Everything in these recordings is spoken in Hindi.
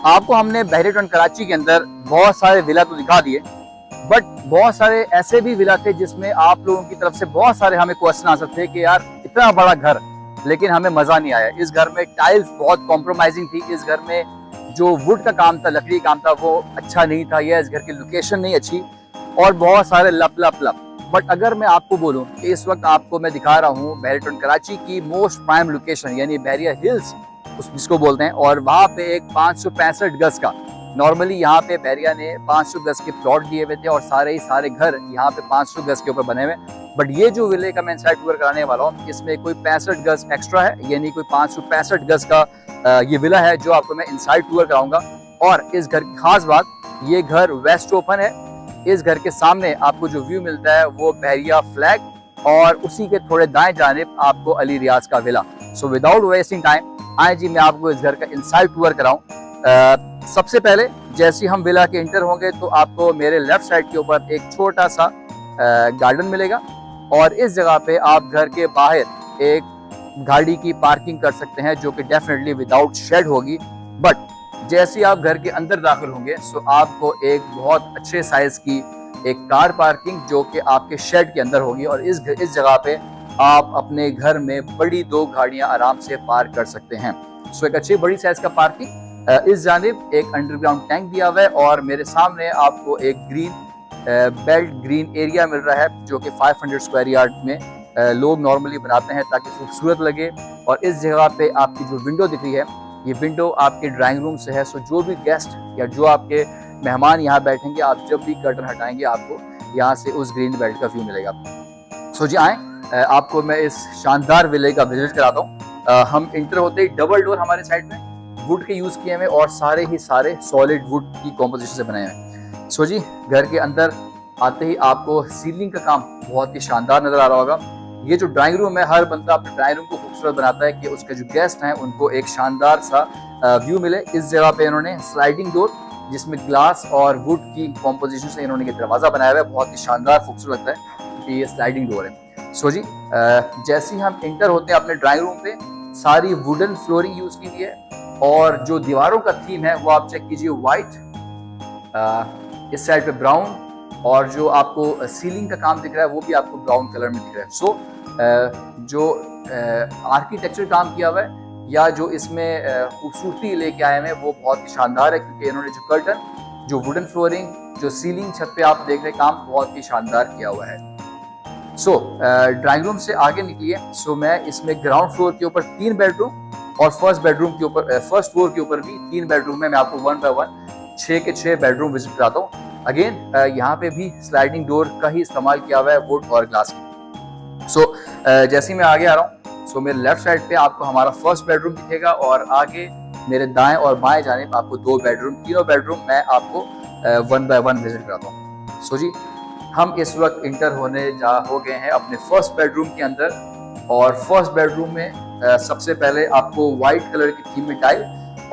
आपको हमने बहरी टाउन कराची के अंदर बहुत सारे विला तो दिखा दिए, बट बहुत सारे ऐसे भी विला थे जिसमें आप लोगों की तरफ से बहुत सारे हमें क्वेश्चन आ सकते थे कि यार इतना बड़ा घर लेकिन हमें मजा नहीं आया। इस घर में टाइल्स बहुत कॉम्प्रोमाइजिंग थी, इस घर में जो वुड का काम था, लकड़ी का काम था, वो अच्छा नहीं था, या इस घर की लोकेशन नहीं अच्छी, और बहुत सारे लप लप लप। बट अगर मैं आपको बोलूं कि इस वक्त आपको मैं दिखा रहा हूँ बहरी टाउन कराची की मोस्ट प्राइम लोकेशन यानी बहरिया हिल्स जिसको बोलते हैं, और वहां पे एक 565 गज का, नॉर्मली यहाँ पे बहरिया ने 500 गज के प्लॉट दिए हुए थे और सारे ही सारे घर यहाँ पे 500 गज के ऊपर बने हुए। बट ये जो विले का मैं इनसाइड टूर कराने वाला हूँ, इसमें कोई 65 गज एक्स्ट्रा है, यानी कोई 565 गज का ये विला है जो आपको मैं इनसाइड टूर कराऊंगा। और इस घर की खास बात, ये घर वेस्ट ओपन है। इस घर के सामने आपको जो व्यू मिलता है वो बहरिया फ्लैग, और उसी के थोड़े दाएं जानिब आपको अली रियाज का villa. So without wasting time, आए जी मैं आपको इस घर का इनसाइड टूर कराऊं। सबसे पहले जैसे हम विला के इंटर होंगे तो आपको मेरे लेफ्ट साइड के ऊपर एक छोटा सा गार्डन मिलेगा, और इस जगह पे आप घर के बाहर एक गाड़ी की पार्किंग कर सकते हैं जो कि डेफिनेटली विदाउट शेड होगी। बट जैसे ही आप घर के अंदर दाखिल होंगे सो आपको एक बहुत अच्छे साइज की एक कार पार्किंग जो कि आपके शेड के अंदर होगी, और इस जगह पे आप अपने घर में बड़ी 2 गाड़ियां आराम से पार्क कर सकते हैं। सो एक अच्छी बड़ी साइज का पार्किंग। इस जानिब एक अंडरग्राउंड टैंक दिया हुआ है, और मेरे सामने आपको एक बेल्ट ग्रीन एरिया मिल रहा है जो कि 500 स्क्वायर यार्ड में लोग नॉर्मली बनाते हैं ताकि खूबसूरत लगे। और इस जगह पे आपकी जो विंडो दिख रही है, ये विंडो आपके ड्राइंग रूम से है। सो जो भी गेस्ट या जो आपके मेहमान यहाँ बैठेंगे, आप जब भी कर्टन हटाएंगे आपको यहाँ से उस ग्रीन बेल्ट का व्यू मिलेगा। सो जी आए, आपको मैं इस शानदार विले का विजिट कराता हूँ। हम इंटर होते ही डबल डोर हमारे साइड में वुड के यूज किए हुए और सारे ही सारे सॉलिड वुड की कॉम्पोजिशन से बनाए हैं। सो जी घर के अंदर आते ही आपको सीलिंग का काम बहुत ही शानदार नजर आ रहा होगा। ये जो ड्राइंग रूम है, हर बंदा अपने ड्राइंग रूम को खूबसूरत बनाता है कि उसके जो गेस्ट हैं उनको एक शानदार सा व्यू मिले। इस जगह पे इन्होंने स्लाइडिंग डोर जिसमें ग्लास और वुड की कॉम्पोजिशन से इन्होंने ये दरवाजा बनाया हुआ है, बहुत ही शानदार खूबसूरत लगता है कि ये स्लाइडिंग डोर है। सो जी जैसे ही हम इंटर होते हैं अपने ड्राइंग रूम पे, सारी वुडन फ्लोरिंग यूज की हुई है, और जो दीवारों का थीम है वो आप चेक कीजिए, व्हाइट, इस साइड पे ब्राउन, और जो आपको सीलिंग का काम दिख रहा है वो भी आपको ब्राउन कलर में दिख रहा है। सो जो आर्किटेक्चर काम किया हुआ है या जो इसमें खूबसूरती लेके आए हैं वो बहुत ही शानदार है, क्योंकि इन्होंने जो कर्टन, जो वुडन फ्लोरिंग, जो सीलिंग छत पे आप देख रहे हैं, काम बहुत ही शानदार किया हुआ है। सो ड्राइंग रूम से आगे निकलिए। सो मैं इसमें ग्राउंड फ्लोर के ऊपर 3 बेडरूम और फर्स्ट फ्लोर के ऊपर भी 3 बेडरूम है। मैं आपको 1 बाय 1 6 के 6 बेडरूम विजिट कराता हूँ। अगेन यहाँ पे भी स्लाइडिंग डोर का ही इस्तेमाल किया हुआ है, वुड और ग्लास की। सो जैसे ही मैं आगे आ रहा हूँ, सो मेरे लेफ्ट साइड पे आपको हमारा फर्स्ट बेडरूम दिखेगा, और आगे मेरे दाएं और बाएं जानिब आपको 2 बेडरूम, तीनों बेडरूम मैं आपको 1 बाय 1 विजिट कराता हूँ। सो जी हम इस वक्त इंटर हो गए हैं अपने फर्स्ट बेडरूम के अंदर, और फर्स्ट बेडरूम में सबसे पहले आपको व्हाइट कलर की थीम में टाइल,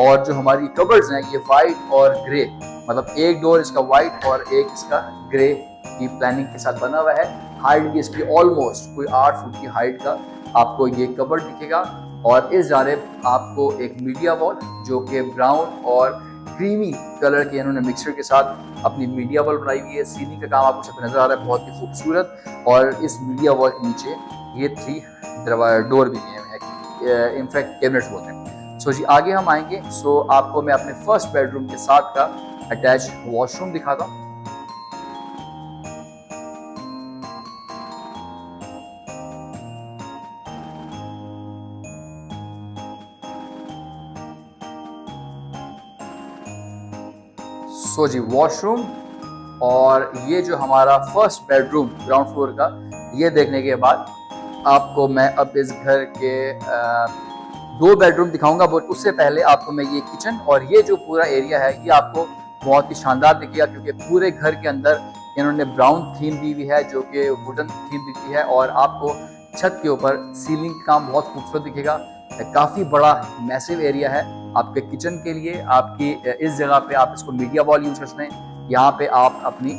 और जो हमारी कबर्ड्स हैं ये व्हाइट और ग्रे, मतलब एक डोर इसका व्हाइट और एक इसका ग्रे की प्लानिंग के साथ बना हुआ है। हाइट भी इसकी ऑलमोस्ट कोई 8 फुट की हाइट का आपको ये कबर्ड दिखेगा, और इस जानिब आपको एक मीडिया वॉल जो कि ब्राउन और क्रीमी कलर के इन्होंने मिक्सचर के साथ अपनी मीडिया वॉल बनाई हुई है। सीलिंग का काम आपको सब नजर आ रहा है, बहुत ही खूबसूरत, और इस मीडिया वॉल के नीचे ये 3 डोर भी दिए हुए हैं, इनफैक्ट कैबिनेट्स बोलते हैं। सो जी आगे हम आएंगे। सो आपको मैं अपने फर्स्ट बेडरूम के साथ का अटैच वॉशरूम दिखाता हूँ। सो जी वॉशरूम, और ये जो हमारा फर्स्ट बेडरूम ग्राउंड फ्लोर का, ये देखने के बाद आपको मैं अब इस घर के 2 बेडरूम दिखाऊंगा। बट उससे पहले आपको मैं ये किचन और ये जो पूरा एरिया है ये आपको बहुत ही शानदार दिखेगा, क्योंकि पूरे घर के अंदर इन्होंने ब्राउन थीम दी हुई है जो कि वुडन थीम दिखती है, और आपको छत के ऊपर सीलिंग का काम बहुत खूबसूरत दिखेगा। काफ़ी बड़ा मैसिव एरिया है आपके किचन के लिए। आपकी इस जगह पे आप इसको मीडिया वॉल यूज कर सकते हैं, यहाँ पे आप अपनी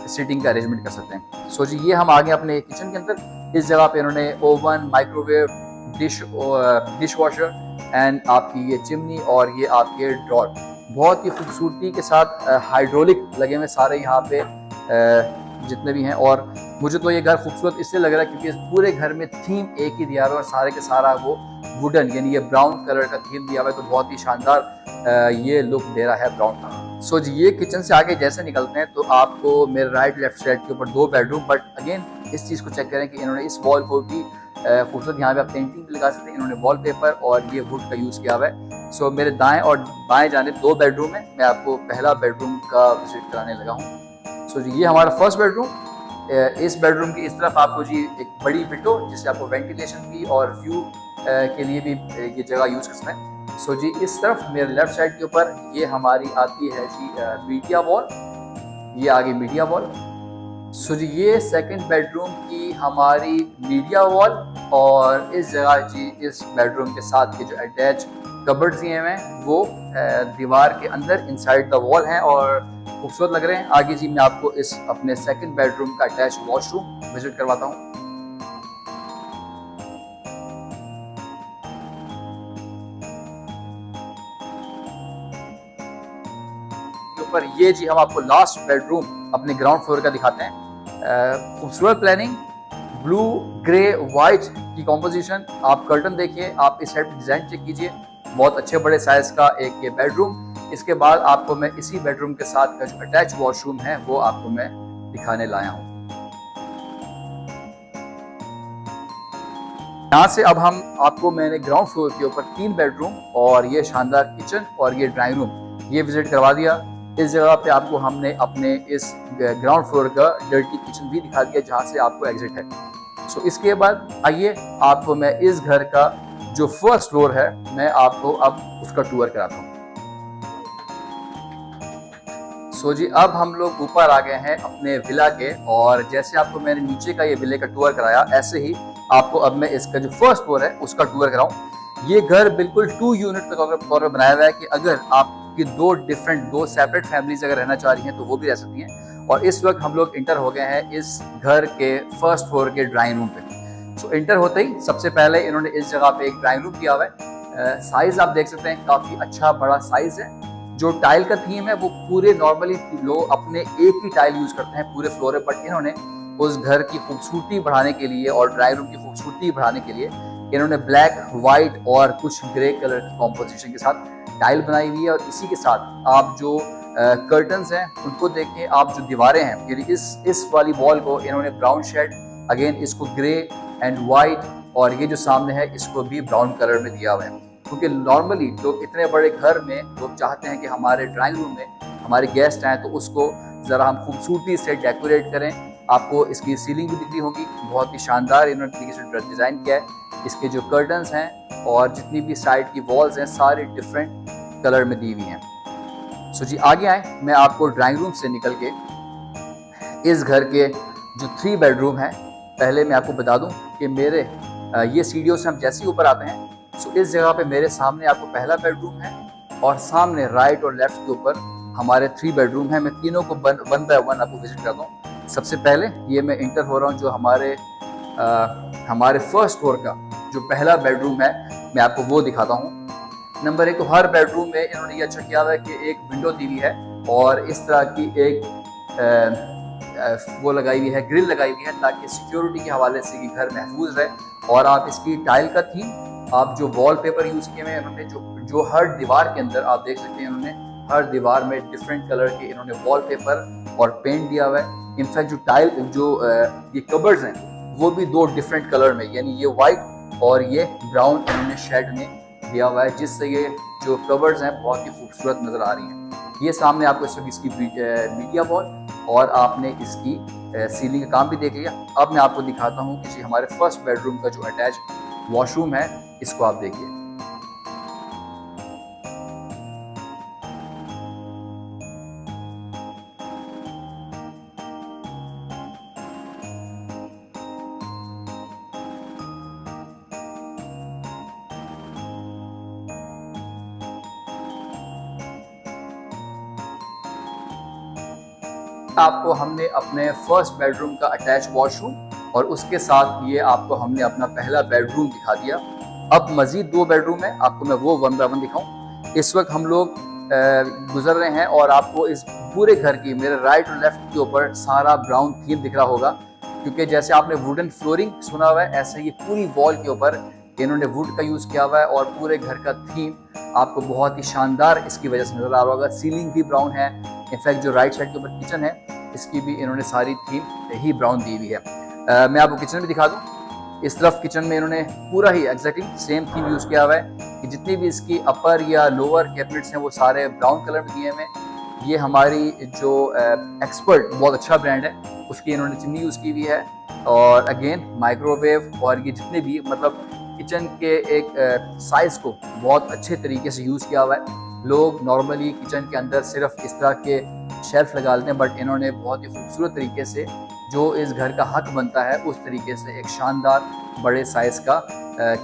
सीटिंग का अरेंजमेंट कर सकते हैं। सो जी ये हम आ गए अपने किचन के अंदर। इस जगह पे इन्होंने oven, microwave, dish washer and आपकी ये चिमनी और ये आपके ड्रॉर बहुत ही खूबसूरती के साथ हाइड्रोलिक लगे हुए सारे यहाँ पे जितने भी हैं। और मुझे तो ये घर खूबसूरत इसलिए लग रहा है क्योंकि इस पूरे घर में थीम एक ही दिया हुआ है और सारे के सारा वो वुडन यानी ये ब्राउन कलर का थीम दिया हुआ है, तो बहुत ही शानदार ये लुक दे रहा है ब्राउन का। सो जी ये किचन से आगे जैसे निकलते हैं तो आपको मेरे राइट लेफ्ट साइड के ऊपर 2 बेडरूम, बट अगेन इस चीज़ को चेक करें कि इन्होंने इस वॉल को भी खूबसूरत यहाँ पे आप पेंटिंग भी लगा सकते हैं, इन्होंने वॉलपेपर और ये वुड का यूज़ किया हुआ है। सो मेरे दाएं और बाएं जाने 2 बेडरूम है, मैं आपको पहला बेडरूम का विजिट कराने लगा हूँ। सो जी ये हमारा फर्स्ट बेडरूम। इस बेडरूम की इस तरफ आपको जी एक बड़ी विंडो जिससे आपको वेंटिलेशन भी और व्यू के लिए भी ये जगह यूज़ कर सकते हैं। सो जी इस तरफ मेरे लेफ्ट साइड के ऊपर ये हमारी आती है जी मीडिया वॉल, ये आगे मीडिया वॉल। सो जी ये सेकंड बेडरूम की हमारी मीडिया वॉल और इस जगह जी इस बेडरूम के साथ के जो अटैच कबर्ड्स दिए हुए हैं वो दीवार के अंदर इनसाइड द वॉल हैं और खूबसूरत लग रहे हैं। आगे जी मैं आपको इस अपने सेकंड बेडरूम का अटैच वॉशरूम विजिट करवाता हूँ। पर ये जी हम आपको लास्ट बेडरूम अपने ग्राउंड फ्लोर का दिखाते हैं। खूबसूरत प्लानिंग, ब्लू ग्रे वाइट की कॉम्पोजिशन। आप कर्टन देखिए, आप इस साइड डिजाइन चेक कीजिए, बहुत अच्छे बड़े साइज का एक ये बेडरूम। इसके बाद आपको मैं इसी बेडरूम के साथ का जो अटैच वॉशरूम है वो आपको मैं दिखाने लाया हूँ। यहाँ से अब हम आपको मैंने ग्राउंड फ्लोर के ऊपर 3 बेडरूम और ये शानदार किचन और ये ड्राइंग रूम ये विजिट करवा दिया। इस जगह पे आपको हमने अपने इस ग्राउंड फ्लोर का डर्टी किचन भी दिखा दिया जहाँ से आपको एग्जिट है। सो इसके बाद आइए आपको मैं इस घर का जो फर्स्ट फ्लोर है मैं आपको अब उसका टूर कराता हूँ। सो जी अब हम लोग ऊपर आ गए हैं अपने विला के, और जैसे आपको मैंने नीचे का ये विले का टूर कराया ऐसे ही आपको अब मैं इसका जो फर्स्ट फ्लोर है उसका टूर कराऊं। ये घर बिल्कुल 2 यूनिट के तौर पर बनाया हुआ है कि अगर आपकी 2 सेपरेट फैमिलीज अगर रहना चाह रही हैं तो वो भी रह सकती हैं। और इस वक्त हम लोग इंटर हो गए हैं इस घर के फर्स्ट फ्लोर के ड्राइंग रूम पे। सो इंटर होते ही सबसे पहले इन्होंने इस जगह पे एक ड्राइंग रूम किया हुआ है। साइज आप देख सकते हैं काफी अच्छा बड़ा साइज है। जो टाइल का थीम है वो पूरे नॉर्मली लोग अपने एक ही टाइल यूज करते हैं पूरे फ्लोर में, बट इन्होंने उस घर की खूबसूरती बढ़ाने के लिए और ड्राइंग रूम की खूबसूरती बढ़ाने के लिए इन्होंने ब्लैक, व्हाइट और कुछ ग्रे कलर की कॉम्पोजिशन के साथ टाइल बनाई हुई है। और इसी के साथ आप जो कर्टन्स हैं उनको देखिए, आप जो दीवारें हैं यानी इस वाली वॉल को इन्होंने ब्राउन शेड, अगेन इसको ग्रे एंड व्हाइट, और ये जो सामने है इसको भी ब्राउन कलर में दिया हुआ है। क्योंकि नॉर्मली लोग इतने बड़े घर में लोग चाहते हैं कि हमारे ड्राइंग रूम में हमारे गेस्ट आए तो उसको ज़रा हम खूबसूरती से डेकोरेट करें। आपको इसकी सीलिंग भी दिख रही होगी, बहुत ही शानदार इन्होंने तरीके से डिज़ाइन किया है। इसके जो कर्टन्स हैं और जितनी भी साइड की वॉल्स हैं सारे डिफरेंट कलर में दी हुई हैं। सो जी आगे आए, मैं आपको ड्राइंग रूम से निकल के इस घर के जो 3 बेडरूम हैं, पहले मैं आपको बता दूं कि मेरे ये सीढ़ियों से हम जैसे ही ऊपर आते हैं सो इस जगह पे मेरे सामने आपको पहला बेडरूम है और सामने राइट और लेफ्ट के ऊपर हमारे 3 बेडरूम हैं। मैं तीनों को वन बाय वन आपको विजिट करता हूँ। सबसे पहले ये मैं इंटर हो रहा हूँ जो हमारे फर्स्ट फ्लोर का जो पहला बेडरूम है मैं आपको वो दिखाता हूँ। नंबर 1 तो हर बेडरूम में इन्होंने ये अच्छा किया हुआ है कि एक विंडो दी हुई है और इस तरह की एक वो लगाई हुई है, ग्रिल लगाई हुई है ताकि सिक्योरिटी के हवाले से ये घर महफूज रहे। और आप इसकी टाइल का थीम, आप जो वॉलपेपर यूज किए हुए हैं इन्होंने जो हर दीवार के अंदर आप देख सकते हैं, इन्होंने हर दीवार में डिफरेंट कलर के इन्होंने वॉलपेपर और पेंट दिया हुआ है। इनफैक्ट जो टाइल जो ये कबर्ड्स हैं वो भी 2 डिफरेंट कलर में, यानी ये वाइट और ये ब्राउन इन्होंने शेड में दिया हुआ है, जिससे ये जो कबर्ड्स हैं बहुत ही खूबसूरत नजर आ रही हैं। ये सामने आपको इस वक्त इसकी मीडिया वॉल और आपने इसकी सीलिंग का काम भी देख लिया। अब मैं आपको दिखाता हूँ कि हमारे फर्स्ट बेडरूम का जो अटैच वॉशरूम है इसको आप देखिए। आपको हमने अपने फर्स्ट बेडरूम का अटैच वॉशरूम और उसके साथ ये आपको हमने अपना पहला बेडरूम दिखा दिया। अब मजीद 2 बेडरूम है, आपको मैं वो वन बाय वन दिखाऊं। इस वक्त हम लोग गुजर रहे हैं और आपको इस पूरे घर की मेरे राइट और लेफ्ट के ऊपर सारा ब्राउन थीम दिख रहा होगा, क्योंकि जैसे आपने वुडन फ्लोरिंग सुना हुआ है, ऐसे ही पूरी वॉल के ऊपर इन्होंने वुड का यूज़ किया हुआ है और पूरे घर का थीम आपको बहुत ही शानदार इसकी वजह से नजर आ रहा होगा। सीलिंग भी ब्राउन है, इनफैक्ट जो राइट साइड के ऊपर किचन है इसकी भी इन्होंने सारी थीम ही ब्राउन दी हुई है। मैं आपको किचन भी दिखा दूं। इस तरफ किचन में इन्होंने पूरा ही एग्जैक्टली सेम थीम यूज़ किया हुआ है कि जितनी भी इसकी अपर या लोअर कैबिनेट्स हैं वो सारे ब्राउन कलर में दिए हुए हैं। ये हमारी जो एक्सपर्ट बहुत अच्छा ब्रांड है उसकी इन्होंने चिमनी यूज़ की हुई है और अगेन माइक्रोवेव और ये जितने भी मतलब किचन के एक साइज़ को बहुत अच्छे तरीके से यूज़ किया हुआ है। लोग नॉर्मली किचन के अंदर सिर्फ इस तरह के शेल्फ लगा लेते हैं, बट इन्होंने बहुत ही खूबसूरत तरीके से जो इस घर का हक बनता है उस तरीके से एक शानदार बड़े साइज़ का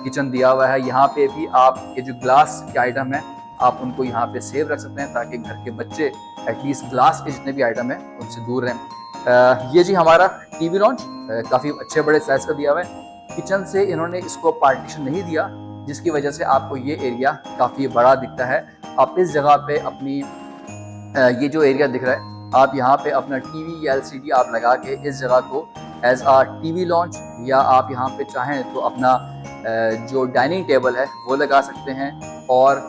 किचन दिया हुआ है। यहाँ पे भी आप ये जो ग्लास के आइटम है आप उनको यहाँ पे सेव रख सकते हैं ताकि घर के बच्चे एटलीस्ट ग्लास के जितने भी आइटम है उनसे दूर रहें। ये जी हमारा टीवी लॉन्च काफ़ी अच्छे बड़े साइज़ का दिया हुआ है। किचन से इन्होंने इसको पार्टीशन नहीं दिया, जिसकी वजह से आपको ये एरिया काफ़ी बड़ा दिखता है। आप इस जगह पे अपनी ये जो एरिया दिख रहा है आप यहाँ पे अपना टीवी या एलसीडी आप लगा के इस जगह को एज आ टीवी लॉन्च या आप यहाँ पे चाहें तो अपना जो डाइनिंग टेबल है वो लगा सकते हैं और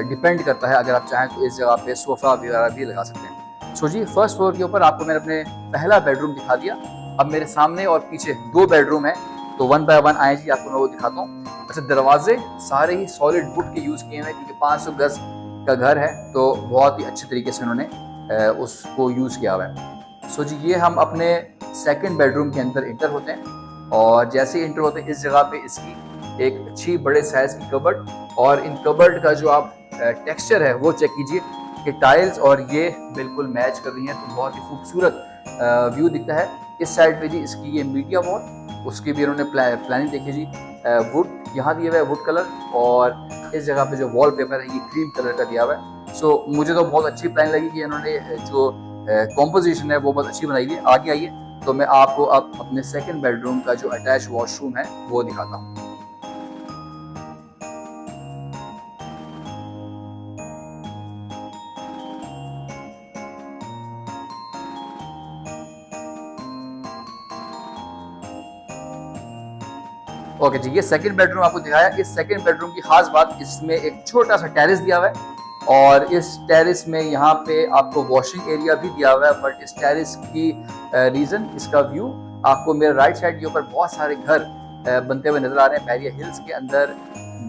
डिपेंड करता है, अगर आप चाहें तो इस जगह पे सोफ़ा वगैरह भी लगा सकते हैं। सो जी फर्स्ट फ्लोर के ऊपर आपको मैंने अपने पहला बेडरूम दिखा दिया। अब मेरे सामने और पीछे 2 बेडरूम है तो वन बाय वन आए जी आपको मैं वो दिखाता हूँ। अच्छा दरवाजे सारे ही सॉलिड वुड के यूज़ किए हुए हैं क्योंकि 500 गज का घर है तो बहुत ही अच्छे तरीके से उन्होंने उसको यूज़ किया हुआ है। सो जी ये हम अपने सेकंड बेडरूम के अंदर इंटर होते हैं और जैसे ही इंटर होते हैं इस जगह पे इसकी एक अच्छी बड़े साइज़ की कबर्ड और इन कबर्ड का जो आप टेक्सचर है वो चेक कीजिए कि टाइल्स और ये बिल्कुल मैच कर रही हैं तो बहुत ही खूबसूरत व्यू दिखता है। इस साइड पे जी इसकी ये मीडिया वॉल, उसकी भी इन्होंने प्लानिंग देखी जी। वुड यहाँ दिया हुआ है वुड कलर और इस जगह पे जो वॉल पेपर है ये क्रीम कलर का दिया हुआ है। सो मुझे तो बहुत अच्छी प्लान लगी कि इन्होंने जो कॉम्पोजिशन है वो बहुत अच्छी बनाई है। आगे आइए तो मैं आपको अब अपने सेकंड बेडरूम का जो अटैच वॉशरूम है वो दिखाता हूँ। ओके जी ये सेकंड बेडरूम आपको दिखाया। इस सेकंड बेडरूम की खास बात इसमें एक छोटा सा टेरेस दिया हुआ है और इस टेरेस में यहाँ पे आपको वॉशिंग एरिया भी दिया हुआ है, बट इस टेरेस की रीज़न इसका व्यू आपको मेरे राइट साइड के ऊपर बहुत सारे घर बनते हुए नज़र आ रहे हैं। बैरिया हिल्स के अंदर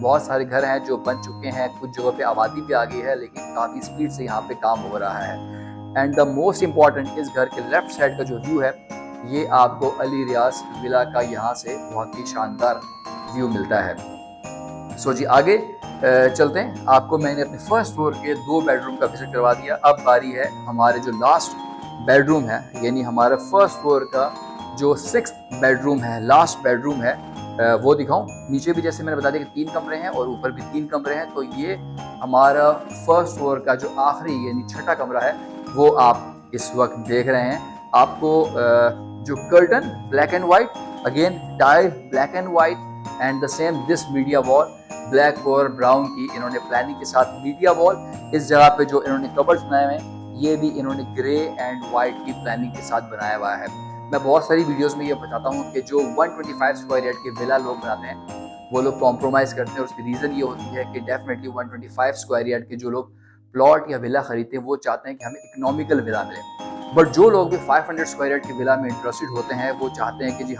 बहुत सारे घर हैं जो बन चुके हैं, कुछ जगह पे आबादी भी आ गई है लेकिन काफ़ी स्पीड से यहाँ पे काम हो रहा है। एंड द मोस्ट इम्पॉर्टेंट इस घर के लेफ्ट साइड का जो व्यू है ये आपको अली रियाज विला का यहाँ से बहुत ही शानदार व्यू मिलता है। सो जी आगे चलते हैं। आपको मैंने अपने फर्स्ट फ्लोर के 2 बेडरूम का विजिट करवा दिया। अब बारी है हमारे जो लास्ट बेडरूम है यानी हमारे फर्स्ट फ्लोर का जो 6th बेडरूम है, लास्ट बेडरूम है वो दिखाऊं। नीचे भी जैसे मैंने बता दिया कि 3 कमरे हैं और ऊपर भी 3 कमरे हैं, तो ये हमारा फर्स्ट फ्लोर का जो आखिरी यानी छठा कमरा है वो आप इस वक्त देख रहे हैं। आपको जो curtain black and white, again tile black and white and the same this media wall black और ब्राउन की इन्होंने प्लानिंग के साथ मीडिया वॉल। इस जगह पे जो इन्होंने कबर्ड्स बनाए हुए हैं ये भी इन्होंने ग्रे एंड वाइट की प्लानिंग के साथ बनाया हुआ है। मैं बहुत सारी वीडियोस में ये बताता हूँ कि जो 125 स्क्वायर यार्ड के विला लोग बनाते हैं वो लोग कॉम्प्रोमाइज़ करते हैं। उसकी रीज़न ये होती है कि डेफिनेटली 125 स्क्वायर यार्ड के जो लोग प्लॉट या विला खरीदते हैं वो चाहते हैं कि हमें इकोनॉमिकल विला मिले, बट जो लोग भी 500 स्क्वायर यार्ड के विला में इंटरेस्टेड होते हैं वो चाहते हैं कि जी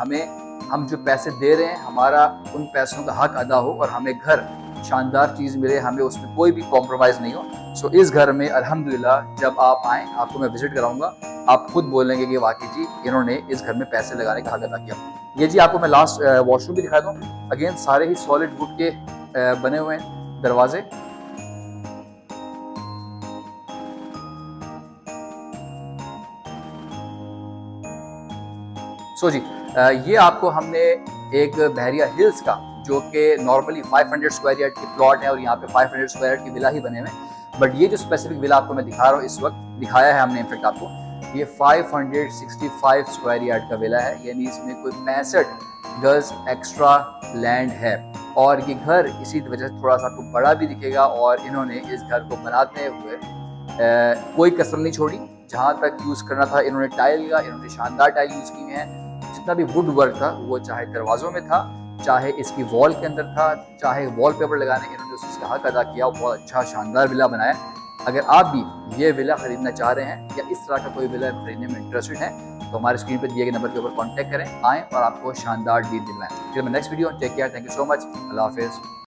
हम जो पैसे दे रहे हैं हमारा उन पैसों का हक अदा हो और हमें घर शानदार चीज़ मिले, हमें उसमें कोई भी कॉम्प्रोमाइज़ नहीं हो। सो इस घर में अल्हम्दुलिल्लाह जब आप आएँ आपको मैं विजिट कराऊंगा, आप खुद बोलेंगे कि वाकई जी इन्होंने इस घर में पैसे लगाने का हक अदा किया। ये जी आपको मैं लास्ट वॉशरूम भी दिखा दूँ। अगेन सारे ही सॉलिड वुड के बने हुए हैं दरवाजे। सो जी ये आपको हमने एक बहरिया हिल्स का जो कि नॉर्मली 500 स्क्वायर यार्ड की प्लॉट है और यहाँ पे 500 स्क्वायर यार्ड की विला ही बने हुए हैं, बट ये जो स्पेसिफिक विला आपको मैं दिखा रहा हूँ इस वक्त दिखाया है हमने इनफेक्ट आपको, ये 565 स्क्वायर यार्ड का विला है, यानी इसमें कोई 65 गज एक्स्ट्रा लैंड है। और ये घर इसी वजह से थोड़ा सा आपको बड़ा भी दिखेगा। और इन्होंने इस घर को बनाते हुए कोई कसर नहीं छोड़ी। जहाँ तक यूज़ करना था इन्होंने टाइल का, इन्होंने शानदार टाइल यूज़ की है। जितना भी वुड वर्क था वो चाहे दरवाज़ों में था, चाहे इसकी वॉल के अंदर था, चाहे वॉलपेपर लगाने इन्होंने उसका हक अदा किया। बहुत अच्छा शानदार विला बनाया। अगर आप भी ये विला खरीदना चाह रहे हैं या इस तरह का कोई विला खरीदने में इंटरेस्टेड हैं तो हमारे स्क्रीन पर दिए गए नंबर के ऊपर कांटेक्ट करें, आएँ और आपको शानदार डील दिलवाएं। फिर मैं next video, take care, thank you so much, अल्लाह हाफिज़।